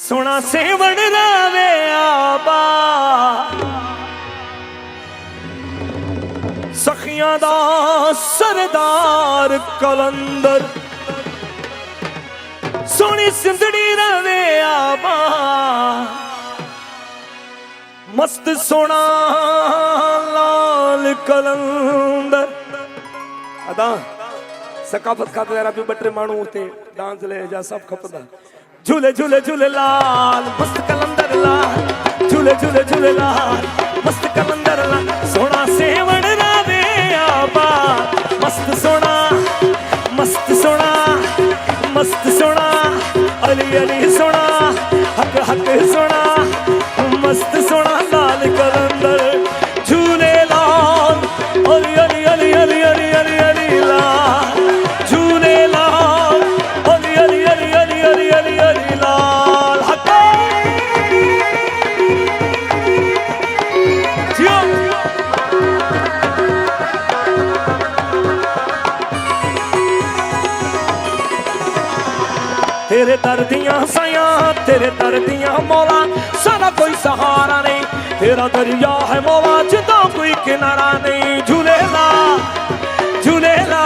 सोना सेवण रावे आबा सखियां दा सरदार कलंदर सोनी सिंधड़ी रवे आबा मस्त सोना लाल कलंदर अदा सकाफत का तेरा भी बटरे मानू उते डांस ले जा सब खपदा झूले झूले झूले लाल मस्त कलंदर लाल झूले झूले झूले लाल मस्त कलंदर लाल सोना सेवण रावे आबा मस्त सोना मस्त सोना मस्त सोना अली अली सोना हक हक सोना मस्त सोना लाल कलंदर झूले लाल अली अली अली अली अली अली अली लाल झूले लाल अली अली अली अली अली अली अली लाल हक जियो तेरे दर्दियां साया तेरे दर्दियां मौला सारा कोई सहारा नहीं तेरा दरिया है मौला जिदा कोई किनारा नहीं झूलेला झूलेला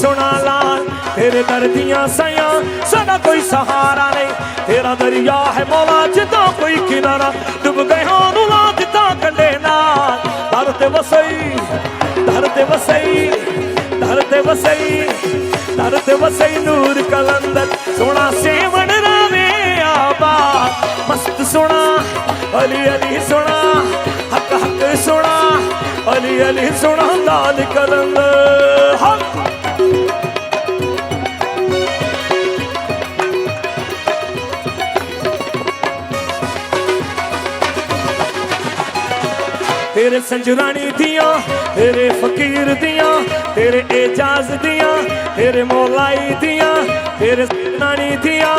सोना लाल तेरे दर्दियां साया सारा कोई सहारा नहीं तेरा दरिया है मौला जिदा कोई किनारा डूब गए हानू ला दिता कंडे नाल धरते वसई धरते वसई धरते वसई धरते वसई नूर कलंदर सोना सेवण रावे आबा मस्त सोना अली अली सोना हक हक सोना अली अली सोना लाल कलंदर हक तेरे संजरानी दिया तेरे फकीर दिया तेरे एजाज दिया तेरे मौलाई दिया तेरे नानी दिया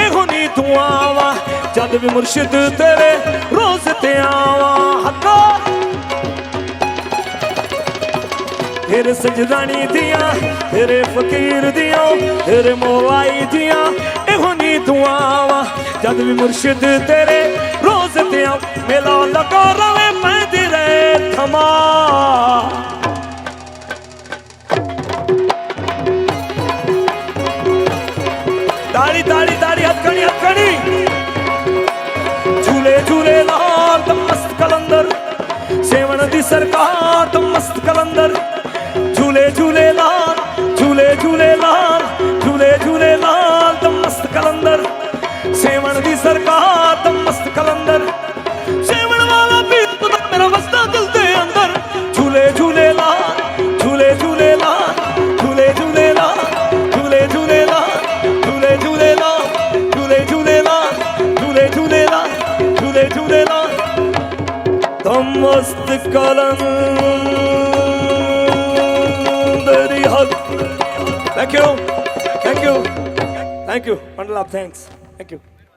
एहो नी दुआवा जद भी मुर्शिद तेरे रोज ते आवा हक्का तेरे संजरानी दिया तेरे फकीर दिया तेरे मौलाई दिया एहो नी दुआवा जद भी मुर्शिद तेरे रोज ते आ मेला लगा रवे पैंदी रे थमा दाढ़ी दाढ़ी दाढ़ी हथकड़ी झूले झूले लाल तम मस्त कलंदर सेवण दी सरकार तम मस्त कलंदर झूले झूले लाल झूले झूले लाल झूले झूले लाल तम मस्त कलंदर सेवण दी सरकार तम मस्त कलंदर सेवण वाला भी मेरा वस्ता दिल दे अंदर झूले झूले लाल झूले झूले लाल झूले झूले लाल झूले झूले लाल झूले झूले लाल झूले झूले लाल झूले झूले लाल झूले झूले लाल तम मस्त कलंदरी हक thank you thank you thank you Mandal of thanks thank you